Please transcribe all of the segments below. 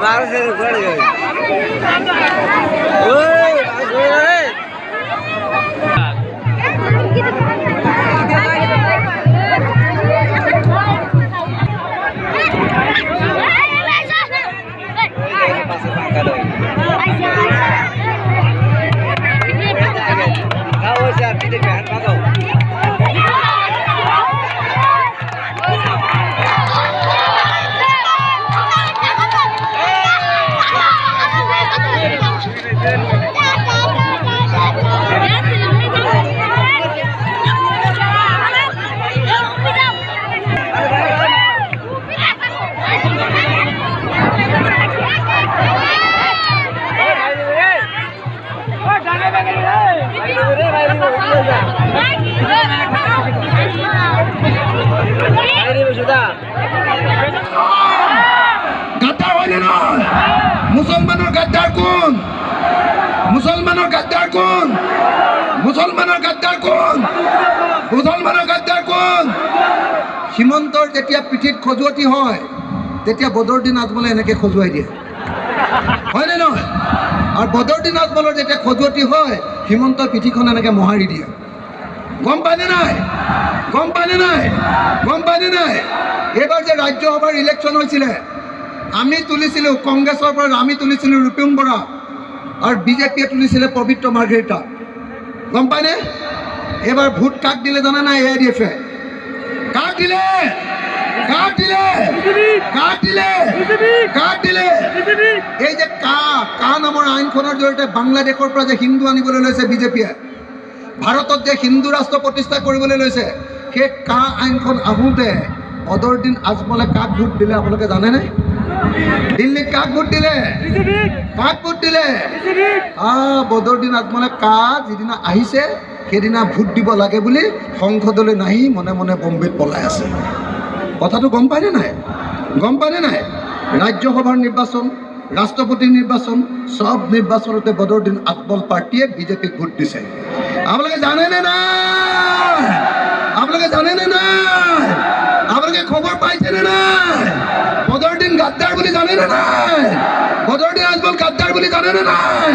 बाहर से निकल गए। মুসলমানেৰ গাদ্দাৰ কোন? মুসলমানেৰ গাদ্দাৰ কোন? মুসলমানেৰ গাদ্দাৰ কোন? মুসলমানেৰ গাদ্দাৰ কোন? সীমন্তৰ যেতিয়া পিঠিত খজুৱতি হয় তেতিয়া বদৰুদ্দিন আজমলে এনেকৈ খজুৱাই দিয়ে, হয়নে নহয়? আৰু বদৰুদ্দিন আজমলৰ যেতিয়া খজুৱতি হয় সীমন্তৰ পিঠিখন এনেকৈ মোহাৰি দিয়ে। গম পায়নে নাই? গম পায়নে নাই? গম পায়নে নাই? এইবাৰ যে ৰাজ্যসভাৰ ইলেকশ্যন হৈছিলে আমি তুলিছিলোঁ কংগ্ৰেছৰ পৰা, আমি তুলিছিলোঁ ৰুপিম বৰা আৰু বিজেপিয়ে তুলিছিলে পবিত্ৰ মাৰ্ঘেৰিটা। গম পায়নে? এইবাৰ ভোট কাক দিলে জানে নাই? AIDF-এ। কাক দিলে? কাক দিলে? কাক দিলে? কাক দিলে? এই যে কা নামৰ আইনখনৰ জৰিয়তে বাংলাদেশৰ পৰা যে হিন্দু আনিবলৈ লৈছে বিজেপিয়ে, ভাৰতত যে হিন্দু ৰাষ্ট্ৰ প্ৰতিষ্ঠা কৰিবলৈ লৈছে, সেই আইনখন আহোঁতে বদৰুদ্দিন আজমলে কাক ভোট দিলে আপোনালোকে জানেনে? দিল্লীত কাক ভোট দিলে? কাক ভোট দিলে? বদৰুদ্দিন আজমলে যিদিনা আহিছে সেইদিনা ভোট দিব লাগে বুলি সংসদলৈ নাহি মনে মনে বম্বেত পলাই আছে। কথাটো গম পায়নে নাই? গম পায়নে নাই? ৰাজ্যসভাৰ নিৰ্বাচন, ৰাষ্ট্ৰপতি নিৰ্বাচন, সব নিৰ্বাচনতে বদৰুদ্দিন আজমল পাৰ্টীয়ে বিজেপিক ভোট দিছে। আপোনালোকে জানেনে নাই? আপোনালোকে জানেনে নাই? আপোনালোকে খবৰ পাইছেনে নাই? বদৰুদ্দিন গাদ্দাৰ বুলি জানেনে নাই? বদৰুদ্দিন আজমল গাদ্দাৰ বুলি জানেনে নাই?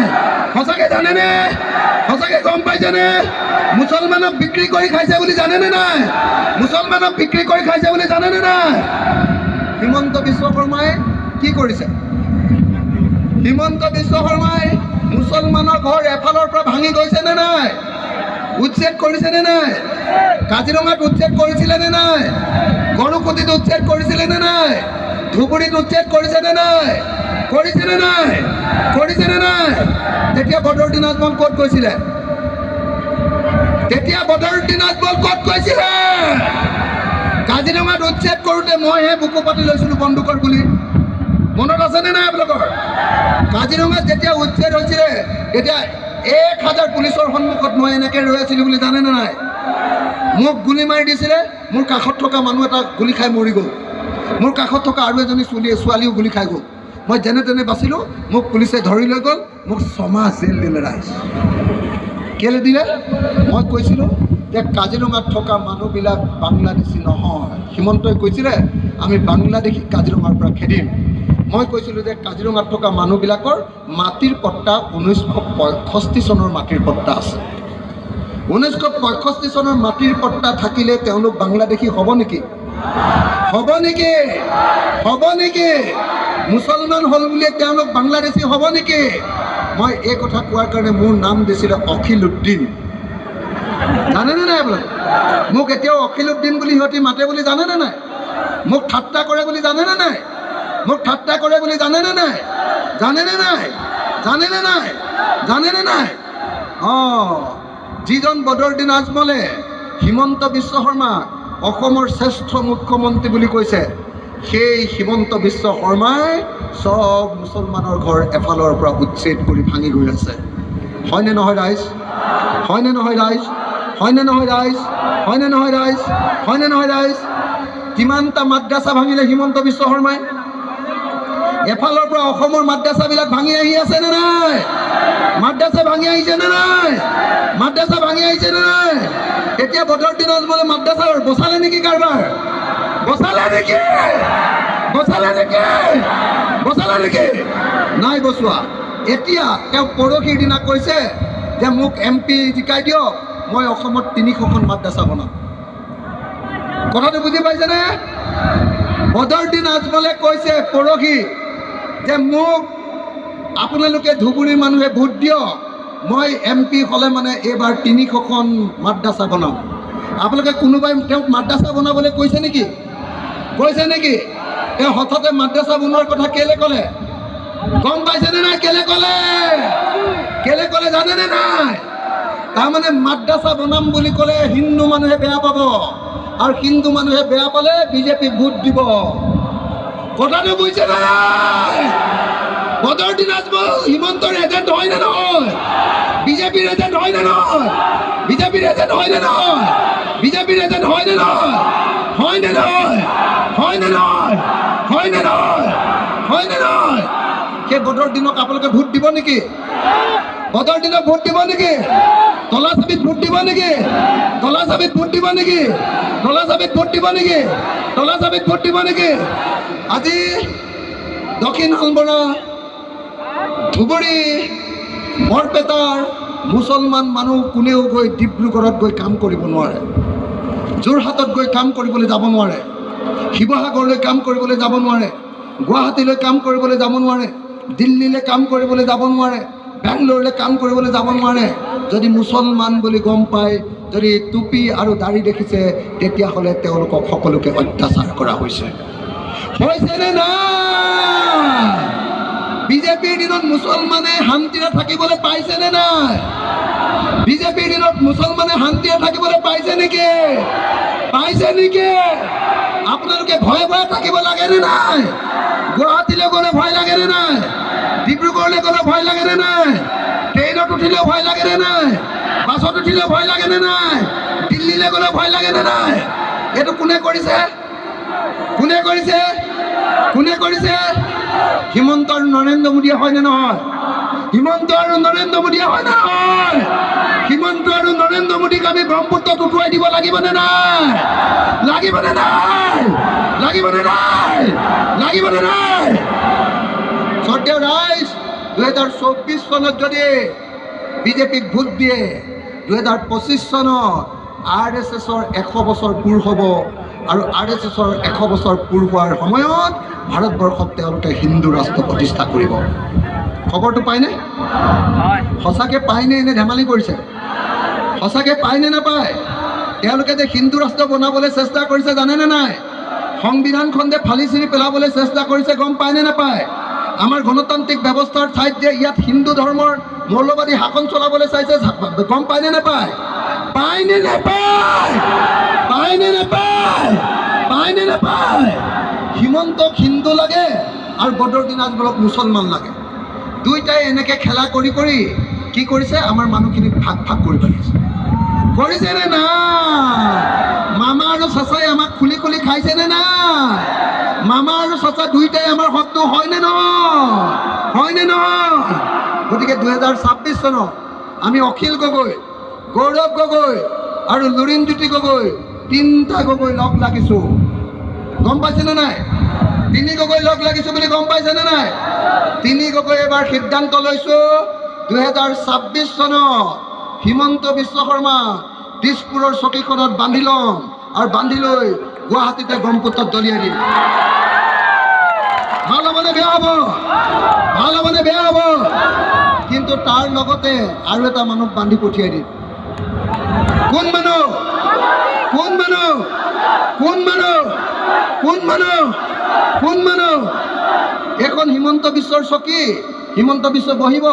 সঁচাকে জানেনে? সঁচাকে গম পাইছেনে? মুছলমানক বিক্ৰী কৰি খাইছে বুলি জানেনে নাই? মুছলমানক বিক্ৰী কৰি খাইছে বুলি জানেনে নাই? হিমন্ত বিশ্ব শৰ্মাই কি কৰিছে? হিমন্ত বিশ্ব শৰ্মাই মুছলমানৰ ঘৰ এফালৰ পৰা ভাঙি গৈছেনে নাই? উচ্ছেদ কৰিছেনে নাই? কাজিৰঙাত উচ্ছেদ কৰিছিলেনে নাই? গণকুটিত উচ্ছেদ কৰিছিলেনে নাই? ধুবুৰীত উচ্ছেদ কৰিছেনে নাই? কৰিছেনে নাই? কৰিছেনে নাই? তেতিয়া বদৰুদ্দিন আজমল ক'ত গৈছিলে? তেতিয়া বদৰুদ্দিন আজমল ক'ত গৈছিলে? কাজিৰঙাত উচ্ছেদ কৰোঁতে মইহে বুকু পাতি লৈছিলোঁ বন্দুকৰ গুলি। মনত আছেনে নাই আপোনালোকৰ? কাজিৰঙাত যেতিয়া উচ্ছেদ হৈছিলে তেতিয়া 1000 পুলিচৰ সন্মুখত মই এনেকৈ ৰৈ আছিলোঁ বুলি জানেনে নাই? মোক গুলি মাৰি দিছিলে, মোৰ কাষত থকা মানুহ এটা গুলি খাই মৰি গ'ল, মোৰ কাষত থকা আৰু এজনী ছোৱালীও গুলি খাই গ'ল। মই যেনে তেনে বাচিলোঁ, মোক পুলিচে ধৰি লৈ গ'ল, মোক 6 মাহ জেল দিলে ৰাইজ। কেলৈ দিলে? মই কৈছিলোঁ যে কাজিৰঙাত থকা মানুহবিলাক বাংলাদেশী নহয়। হিমন্তই কৈছিলে আমি বাংলাদেশী কাজিৰঙাৰ পৰা খেদিম। মই কৈছিলোঁ যে কাজিৰঙাত থকা মানুহবিলাকৰ মাটিৰ পট্টা 1965 চনৰ মাটিৰ পট্টা আছে। 1965 চনৰ মাটিৰ পট্টা থাকিলে তেওঁলোক বাংলাদেশী হ'ব নেকি? হ'ব নেকি? হ'ব নেকি? মুছলমান হ'ল বুলিয়ে তেওঁলোক বাংলাদেশী হ'ব নেকি? মই এই কথা কোৱাৰ কাৰণে মোৰ নাম দিছিলে অখিল উদ্দিন। জানেনে নাই আপোনালোকে? মোক এতিয়াও অখিল উদ্দিন বুলি সিহঁতি মাতে বুলি জানেনে নাই? মোক ঠাট্টা কৰে বুলি জানেনে নাই? মোক ঠাট্টা কৰে বুলি জানেনে নাই? জানেনে নাই? জানেনে নাই? জানেনে নাই? যিজন বদৰুদ্দিন আজমলে হিমন্ত বিশ্ব শৰ্মাক অসমৰ শ্ৰেষ্ঠ মুখ্যমন্ত্ৰী বুলি কৈছে, সেই হিমন্ত বিশ্ব শৰ্মাই চব মুছলমানৰ ঘৰ এফালৰ পৰা উচ্ছেদ কৰি ভাঙি গৈ আছে। হয়নে নহয় ৰাইজ? হয়নে নহয় ৰাইজ? হয়নে নহয় ৰাইজ? হয়নে নহয় ৰাইজ? হয়নে নহয় ৰাইজ? কিমানটা মাদ্ৰাছা ভাঙিলে হিমন্ত বিশ্ব শৰ্মাই? এফালৰ পৰা অসমৰ মাদ্ৰাছাবিলাক ভাঙি আহি আছে নে নাই? মাদ্ৰাছা ভাঙি আহিছে নে নাই? মাদ্ৰাছা ভাঙি আহিছে নে নাই? এতিয়া বদৰুদ্দিন আজমলে মাদ্ৰাছা বচালে নেকি কাৰবাৰ? বচালে নেকি? বচালে নেকি? বচালে নেকি? নাই বচোৱা। এতিয়া তেওঁ পৰহিৰ দিনা কৈছে যে মোক MP জিকাই দিয়ক, মই অসমত 300খন মাদ্ৰাছা বনাম। কথাটো বুজি পাইছেনে? বদৰুদ্দিন আজমলে কৈছে পৰহি যে মোক আপোনালোকে ধুবুৰীৰ মানুহে ভোট দিয়ক, মই MP হ'লে মানে এইবাৰ 300খন মাদ্ৰাছা বনাম। আপোনালোকে কোনোবাই তেওঁক মাদ্ৰাছা বনাবলৈ কৈছে নেকি? কৈছে নেকি? তেওঁ হঠাতে মাদ্ৰাছা বনোৱাৰ কথা কেলে ক'লে? গম পাইছেনে নাই কেলে ক'লে? কেলে ক'লে জানেনে নাই? তাৰমানে মাদ্ৰাছা বনাম বুলি ক'লে হিন্দু মানুহে বেয়া পাব, আৰু হিন্দু মানুহে বেয়া পালে বিজেপি ভোট দিব। কথাটো বুজিছে নাই? বদৰুদ্দিন আজমল হিমন্তৰ এজেণ্ট হয় নে নহয়? বিজেপিৰ এজেণ্ট হয় নে নহয়? বিজেপিৰ এজেণ্ট হয় নে নহয়? বিজেপিৰ এজেণ্ট হয় নে নহয়? হয় নে নহয়? হয় নে নহয়? হয় নে নহয়? হয় নে নহয়? সেই বদৰুদ্দিনক আপোনালোকে ভোট দিব নেকি? বদৰুদ্দিনক ভোট দিব নেকি? তলা চাবিত ভোট দিব নেকি? তলা চাবিত ভোট দিব নেকি? তলা চাবিত ভোট দিব নেকি? তলা চাবিত ভোট দিব নেকি? আজি দক্ষিণ শালমৰা, ধুবুৰী, বৰপেটাৰ মুছলমান মানুহ কোনেও গৈ ডিব্ৰুগড়ত গৈ কাম কৰিব নোৱাৰে, যোৰহাটত গৈ কাম কৰিবলৈ যাব নোৱাৰে, শিৱসাগৰলৈ কাম কৰিবলৈ যাব নোৱাৰে, গুৱাহাটীলৈ কাম কৰিবলৈ যাব নোৱাৰে, দিল্লীলৈ কাম কৰিবলৈ যাব নোৱাৰে, বেংগলোৰলৈ কাম কৰিবলৈ যাব নোৱাৰে। যদি মুছলমান বুলি গম পায়, যদি টুপি আৰু দাড়ি দেখিছে, তেতিয়াহ'লে তেওঁলোকক সকলোকে অত্যাচাৰ কৰা হৈছে। হৈছেনে নাই? বিজেপিৰ দিনত মুছলমানে শান্তিৰে থাকিবলৈ পাইছেনে নাই? বিজেপিৰ দিনত মুছলমানে শান্তিৰে থাকিবলৈ পাইছে নেকি? পাইছে নেকি? আপোনালোকে ভয়ে ভয়ে থাকিব লাগেনে নাই? গুৱাহাটীলৈ গ'লে ভয় লাগেনে নাই? ডিব্ৰুগড়লৈ গ'লে ভয় লাগেনে নাই? ট্ৰেইনত উঠিলেও ভয় লাগেনে নাই? বাছত উঠিলেও ভয় লাগেনে নাই? দিল্লীলৈ গ'লে ভয় লাগেনে নাই? এইটো কোনে কৰিছে? কোনে কৰিছে? কোনে কৰিছে? হিমন্ত আৰু নৰেন্দ্ৰ মোদীয়ে হয়নে নহয়? হিমন্ত আৰু নৰেন্দ্ৰ মোদীয়ে হয় নে নহয়? হিমন্ত আৰু নৰেন্দ্ৰ মোদীক আমি ব্ৰহ্মপুত্ৰত উটুৱাই দিব লাগিবনে নাই? লাগিবনে নাই? লাগিবনে নাই? লাগিবনে নাই? শ্ৰদ্ধেয় ৰাইজ, 2024 চনত যদি বিজেপিক ভোট দিয়ে, 2025 চনত RSSৰ 100 বছৰ পূৰ হ'ব, আৰু RSSৰ 100 বছৰ পূৰ হোৱাৰ সময়ত ভাৰতবৰ্ষত তেওঁলোকে হিন্দু ৰাষ্ট্ৰ প্ৰতিষ্ঠা কৰিব। খবৰটো পায়নে? সঁচাকৈ পায়নে এনে ধেমালি কৰিছে? সঁচাকৈ পায়নে নাপায়? তেওঁলোকে যে হিন্দু ৰাষ্ট্ৰ বনাবলৈ চেষ্টা কৰিছে জানেনে নাই? সংবিধানখন যে ফালি চিৰি পেলাবলৈ চেষ্টা কৰিছে গম পায়নে নাপায়? আমাৰ গণতান্ত্ৰিক ব্যৱস্থাৰ ঠাইত যে ইয়াত হিন্দু ধৰ্মৰ মৌলবাদী শাসন চলাবলৈ চাইছে গম পায়নে নাপায়? পায়নে নাপায়? পায়নে নাপায়? পায়নে নাপায়? হিমন্তক হিন্দু লাগে আৰু বদৰুদ্দিন আজমলক মুছলমান লাগে। দুইটাই এনেকৈ খেলা কৰি কৰি কি কৰিছে? আমাৰ মানুহখিনিক ভাগ ভাগ কৰি পেলাইছে। কৰিছেনে নাই? মামা আৰু চাচাই আমাক খুলি খুলি খাইছেনে নাই? মামা আৰু চাচা দুইটাই আমাৰ শত্ৰু হয়নে নহয়? হয়নে নহয়? গতিকে 2026 চনত আমি অখিল গগৈ, গৌৰৱ গগৈ আৰু লুৰিণজ্যোতি গগৈ, তিনিটা গগৈ লগ লাগিছোঁ। গম পাইছেনে নাই? তিনি গগৈ লগ লাগিছোঁ বুলি গম পাইছেনে নাই? তিনি গগৈ এবাৰ সিদ্ধান্ত লৈছোঁ, 2026 চনত হিমন্ত বিশ্ব শৰ্মা দিছপুৰৰ চকীখনত বান্ধি ল'ম, আৰু বান্ধি লৈ গুৱাহাটীতে ব্ৰহ্মপুত্ৰত দলিয়াই দিম। ভাল হ'বনে বেয়া হ'ব? ভাল হ'বনে বেয়া হ'ব? কিন্তু তাৰ লগতে আৰু এটা মানুহক বান্ধি পঠিয়াই দিম। কোন মানুহ? কোন মানুহ? কোন মানুহ? কোন মানুহ? কোন মানুহ? এখন হিমন্ত বিশ্বৰ চকী, হিমন্ত বিশ্ব বহিব,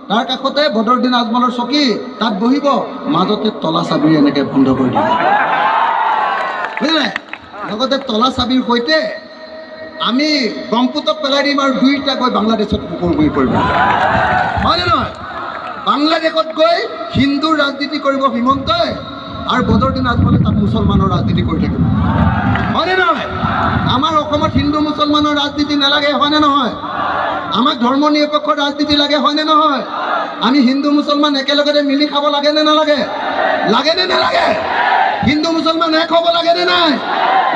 তাৰ কাষতে বদৰুদ্দিন আজমলৰ চকী, তাত বহিব, মাজতে তলা চাবিৰে এনেকৈ বন্ধ কৰি দিব। বুজিলে? লগতে তলা চাবিৰ সৈতে আমি ব্ৰহ্মপুত্ৰক পেলাই দিম আৰু দুইটা গৈ বাংলাদেশত কুকুৰ বহি পৰিব। হয়নে নহয়? বাংলাদেশত গৈ হিন্দুৰ ৰাজনীতি কৰিব হিমন্তই আৰু বদৰুদ্দিন আজমলে তাত মুছলমানৰ ৰাজনীতি কৰি থাকিব। হয়নে নহয়? আমাৰ অসমত হিন্দু মুছলমানৰ ৰাজনীতি নালাগে, হয়নে নহয়? আমাক ধৰ্ম নিৰপেক্ষ ৰাজনীতি লাগে, হয়নে নহয়? আমি হিন্দু মুছলমান একেলগতে মিলি খাব লাগে নে নালাগে? লাগে নে নালাগে? হিন্দু মুছলমান এক হ'ব লাগে নে নাই?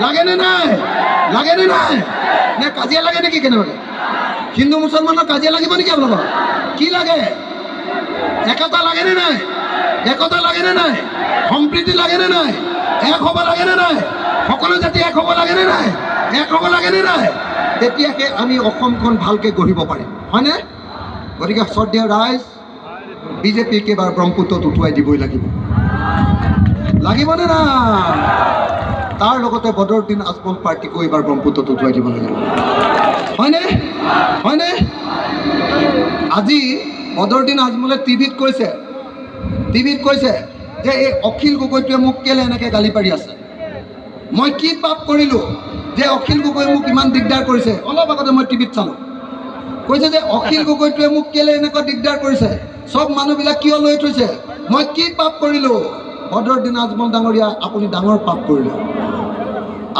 লাগে নে নাই? লাগে নে নাই? নে কাজিয়া লাগে নেকি? কেনেবাকৈ হিন্দু মুছলমানৰ কাজিয়া লাগিব নেকি আপোনালোকৰ? কি লাগে? একতা লাগে নে নাই? একতা লাগে নে নাই? সম্প্ৰীতি লাগে নে নাই? এক হ'ব লাগে নে নাই? সকলো জাতি এক হ'ব লাগে নে নাই? এক হ'ব লাগে নে নাই? তেতিয়াহে আমি অসমখন ভালকৈ গঢ়িব পাৰিম, হয়নে? গতিকে শ্ৰদ্ধেয় ৰাইজ, বিজেপিক এবাৰ ব্ৰহ্মপুত্ৰত উঠুৱাই দিবই লাগিব। লাগিবনে নাই? তাৰ লগতে বদৰুদ্দিন আজমল পাৰ্টিকো এইবাৰ ব্ৰহ্মপুত্ৰত উঠুৱাই দিব লাগিব, হয়নে? হয়নে? আজি বদৰুদ্দিন আজমলে টিভিত কৈছে যে এই অখিল গগৈটোৱে মোক কেলে এনেকৈ গালি পাৰি আছে। মই কি পাপ কৰিলোঁ যে অখিল গগৈয়ে মোক ইমান দিগদাৰ কৰিছে? অলপ আগতে মই টিভিত চালোঁ, কৈছে যে অখিল গগৈটোৱে মোক কেলে এনেকুৱা দিগদাৰ কৰিছে, চব মানুহবিলাক কিয় লৈ থৈছে, মই কি পাপ কৰিলোঁ? বদৰুদ্দিন আজমল ডাঙৰীয়া, আপুনি ডাঙৰ পাপ কৰিলে।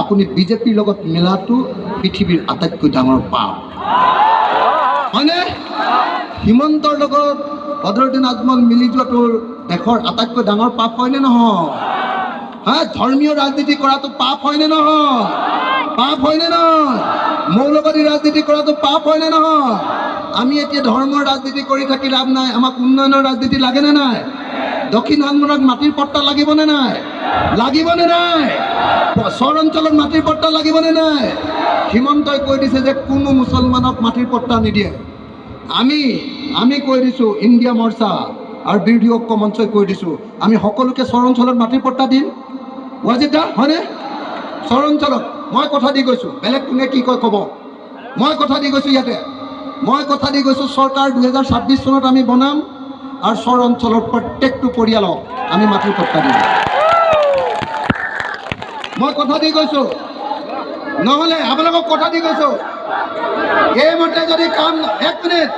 আপুনি বিজেপিৰ লগত মিলাটো পৃথিৱীৰ আটাইতকৈ ডাঙৰ পাপ, হয়নে? হিমন্তৰ লগত বদৰুদ্দিন আজমল মিলি যোৱাটো দেশৰ আটাইতকৈ ডাঙৰ পাপ হয়নে নহয়? হা, ধৰ্মীয় ৰাজনীতি কৰাটো পাপ হয়নে নহয়? পাপ হয়নে নহয়? মৌলবাদী ৰাজনীতি কৰাটো পাপ হয়নে নহয়? আমি এতিয়া ধৰ্মৰ ৰাজনীতি কৰি থাকি লাভ নাই। আমাক উন্নয়নৰ ৰাজনীতি লাগেনে নাই? দক্ষিণ আন্দোলনত মাটিৰ পট্টা লাগিবনে নাই? লাগিবনে নাই? চৰ অঞ্চলত মাটিৰ পট্টা লাগিবনে নাই? হিমন্তই কৈ দিছে যে কোনো মুছলমানক মাটিৰ পট্টা নিদিয়ে। আমি কৈ দিছোঁ, ইণ্ডিয়া মৰ্চা আৰু বিৰোধী ঐক্য মঞ্চই কৈ দিছোঁ, আমি সকলোকে চৰ অঞ্চলত মাটিৰ পট্টা দিম। ৱাজিদা, হয়নে? চৰ অঞ্চলত মই কথা দি গৈছোঁ, বেলেগ কোনে কি কয় ক'ব, মই কথা দি গৈছোঁ ইয়াতে, মই কথা দি গৈছোঁ চৰকাৰ 2026 চনত আমি বনাম আৰু চৰ অঞ্চলৰ প্ৰত্যেকটো পৰিয়ালক আমি মাটিৰ পট্টা দিম। মই কথা দি গৈছোঁ, নহ'লে আপোনালোকক কথা দি গৈছোঁ, এইমতে যদি কাম, এক মিনিট,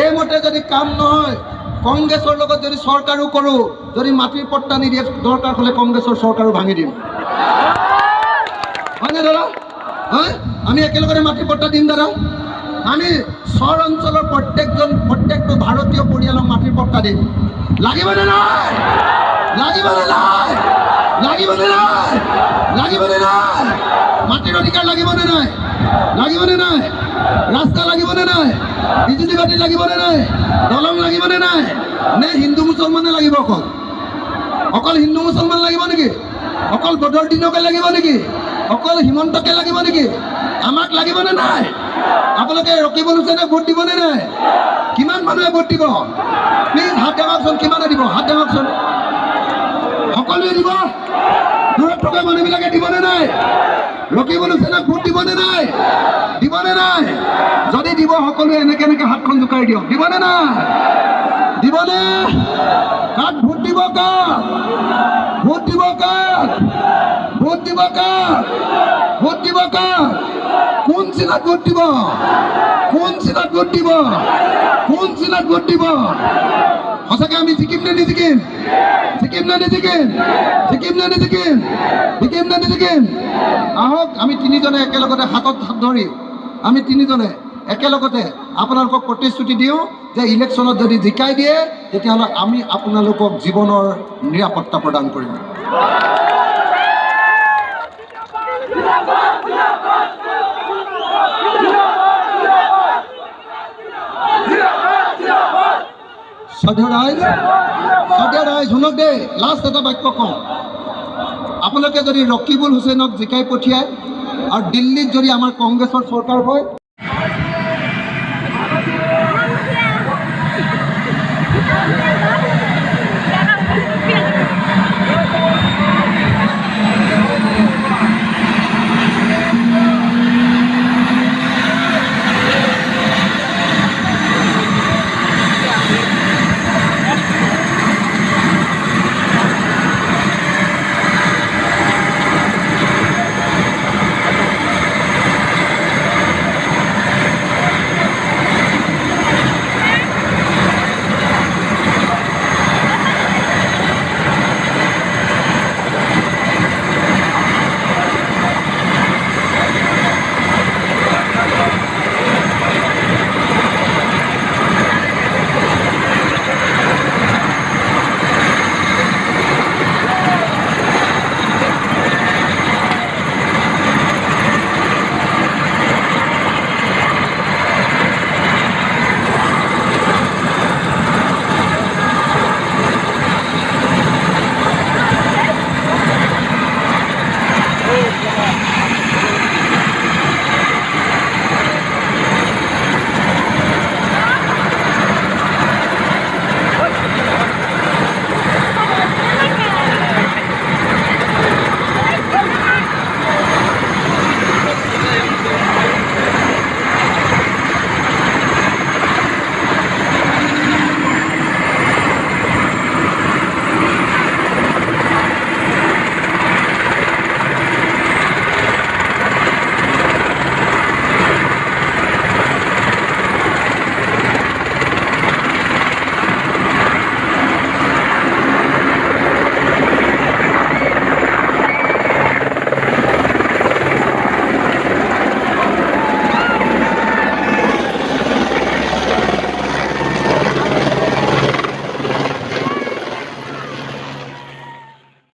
এইমতে যদি কাম নহয়, কংগ্ৰেছৰ লগত যদি চৰকাৰো কৰোঁ, যদি মাটিৰ পট্টা নিদিয়ে, দৰকাৰ হ'লে কংগ্ৰেছৰ চৰকাৰো ভাঙি দিম, হয়নে দাদা? হয়, আমি একেলগে মাটিৰ পট্টা দিম দাদা। আমি চৰ অঞ্চলৰ প্ৰত্যেকটো ভাৰতীয় পৰিয়ালক মাটিৰ পট্টা দিম। লাগিবনে নাই? লাগিবনে নাই? লাগিবনে নাই? লাগিবনে নাই? মাটিৰ অধিকাৰ লাগিবনে নাই? লাগিবনে নাই? ৰাস্তা লাগিবনে নাই? বিজুলী বাতি লাগিবনে নাই? দলং লাগিবনে নাই? নে হিন্দু মুছলমানে লাগিব? অকল হিন্দু মুছলমান লাগিব নেকি? অকল বদৰুদ্দিনকে লাগিব নেকি? অকল হিমন্তকে লাগিব নেকি? আমাক লাগিবনে নাই? আপোনালোকে ৰকিবুল হুছেইনে ভোট দিবনে নাই? কিমান মানুহে ভোট দিব? প্লিজ হাত দেখাওকচোন, কিমানে দিব? হাত দেখাওকচোন। সকলোৱে দিব? দূৰত থকা মানুহবিলাকে দিবনে নাই? ৰকিবুল হুছেইনক ভোট দিবনে নাই? দিবনে নাই? যদি দিব, সকলোৱে এনেকৈ হাতখন জোকাৰি দিয়ক। দিবনে নাই? দিবনে? কাক ভোট দিব? কাক ভোট দিব? কাক ভোট দিব? কাক ভোট দিব? কাক? কোন চিনাত ভোট দিব? কোন চিনাত ভোট দিব? কোন চিনাত ভোট দিব? সঁচাকৈ আমি জিকিম নে নিজিকিম? জিকিম নে নিজিকিম? জিকিম নে নিজিকিম? জিকিম নে নিজিকিম? আহক, আমি তিনিজনে একেলগতে হাতত হাত ধৰি আমি তিনিজনে একেলগতে আপোনালোকক প্ৰতিশ্ৰুতি দিওঁ যে ইলেকশ্যনত যদি জিকাই দিয়ে, তেতিয়াহ'লে আমি আপোনালোকক জীৱনৰ নিৰাপত্তা প্ৰদান কৰিম। শ্ৰদ্ধেয় ৰাইজ, শুনক দেই, লাষ্ট এটা বাক্য কওঁ। আপোনালোকে যদি ৰকিবুল হুছেইনক জিকাই পঠিয়ায় আৰু দিল্লীত যদি আমাৰ কংগ্ৰেছৰ চৰকাৰ হয়